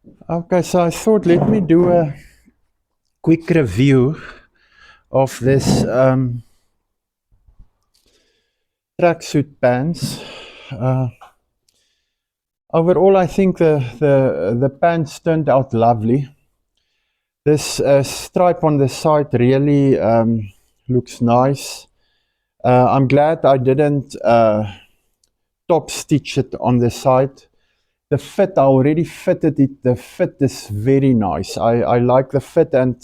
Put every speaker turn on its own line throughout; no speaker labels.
Okay, so I thought let me do a quick review of this tracksuit pants. Uh, Overall, I think the pants turned out lovely. This stripe on the side really looks nice. I'm glad I didn't top stitch it on the side. The fit, I already fitted it. The fit is very nice. I like the fit, and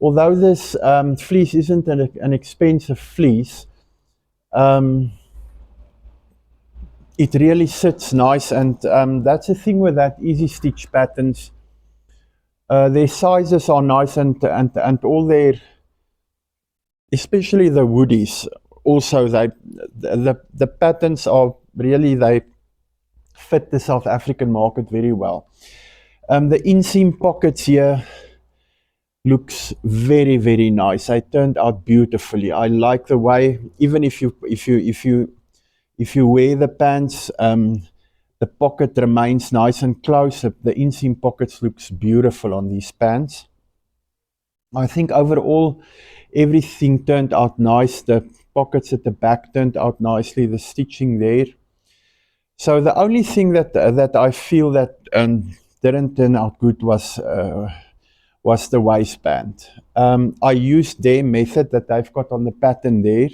although this fleece isn't an expensive fleece, um, it really sits nice. And that's the thing with that easy stitch patterns. Their sizes are nice, and all their, especially the woodies. Also, the patterns are really, they fit the South African market very well. The inseam pockets here looks very nice. They turned out beautifully. I like the way, even if you wear the pants, the pocket remains nice and close. The inseam pockets looks beautiful on these pants. I think overall everything turned out nice. The pockets at the back turned out nicely. The stitching there. So the only thing that I feel that didn't turn out good was the waistband. I used their method that they've got on the pattern there.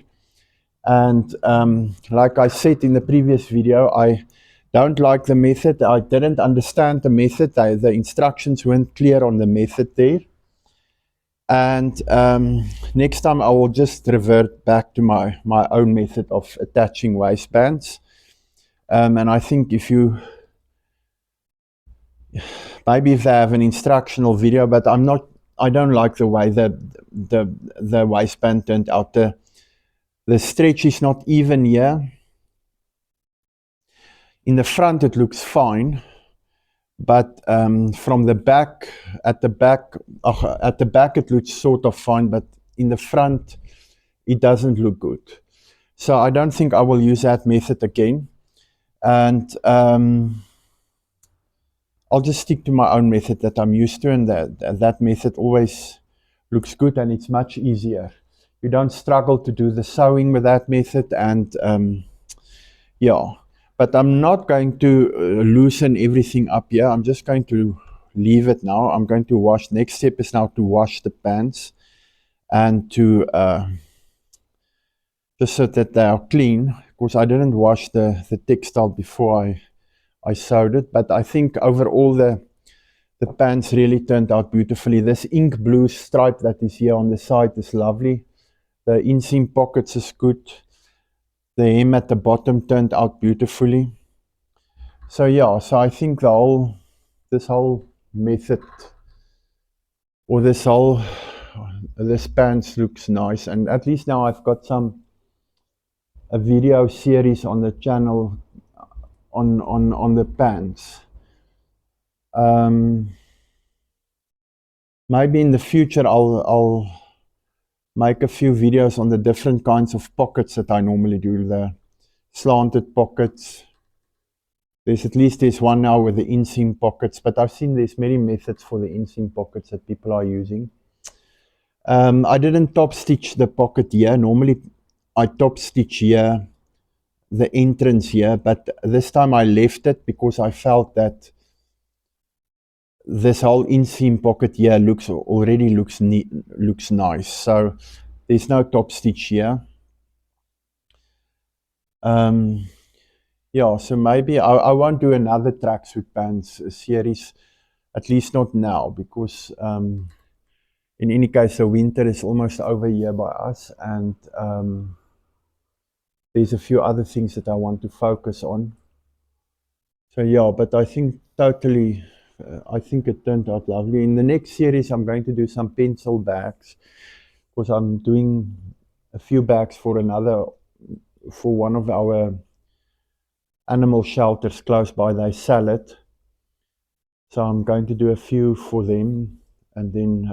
And like I said in the previous video, I don't like the method. I didn't understand the method. The instructions weren't clear on the method there. And next time I will just revert back to my own method of attaching waistbands. And I think maybe if they have an instructional video, but I don't like the way that the waistband turned out. The stretch is not even here. In the front it looks fine, but from the back, at the back it looks sort of fine, but in the front it doesn't look good. So I don't think I will use that method again. And I'll just stick to my own method that I'm used to, and that method always looks good, and it's much easier. You don't struggle to do the sewing with that method, and yeah. But I'm not going to loosen everything up here. I'm just going to leave it now. I'm going to wash. Next step is now to wash the pants and to just so that they are clean. Of course, I didn't wash the textile before I sewed it, but I think overall the pants really turned out beautifully. This ink blue stripe that is here on the side is lovely. The inseam pockets is good. The hem at the bottom turned out beautifully. So yeah, so I think this whole method, or this pants looks nice, and at least now I've got a video series on the channel on the pants. Maybe in the future I'll make a few videos on the different kinds of pockets that I normally do. The slanted pockets. There's one now with the inseam pockets, but I've seen there's many methods for the inseam pockets that people are using. I didn't top stitch the pocket here. Normally I top stitch here, the entrance here, but this time I left it because I felt that this whole inseam pocket here already looks nice. So there's no top stitch here. Yeah, so maybe I won't do another tracksuit pants series, at least not now, because in any case the winter is almost over here by us, and there's a few other things that I want to focus on. So yeah, but I think totally, I think it turned out lovely. In the next series, I'm going to do some pencil bags, because I'm doing a few bags for one of our animal shelters close by. They sell it. So I'm going to do a few for them, and then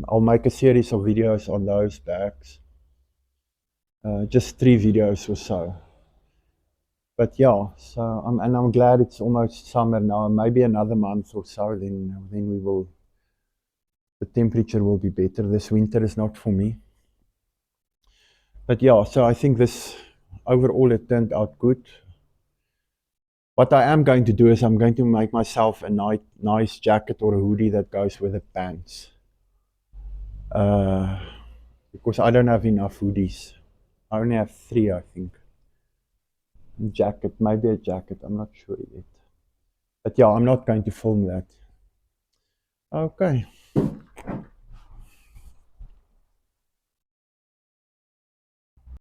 I'll make a series of videos on those bags. Just 3 videos or so. But yeah, so I'm glad it's almost summer now. Maybe another month or so, then we will. The temperature will be better. This winter is not for me. But yeah, so I think this overall it turned out good. What I am going to do is I'm going to make myself a nice jacket or a hoodie that goes with the pants. Uh, because I don't have enough hoodies. I only have 3, I think. Jacket, maybe a jacket. I'm not sure yet. But yeah, I'm not going to film that. Okay.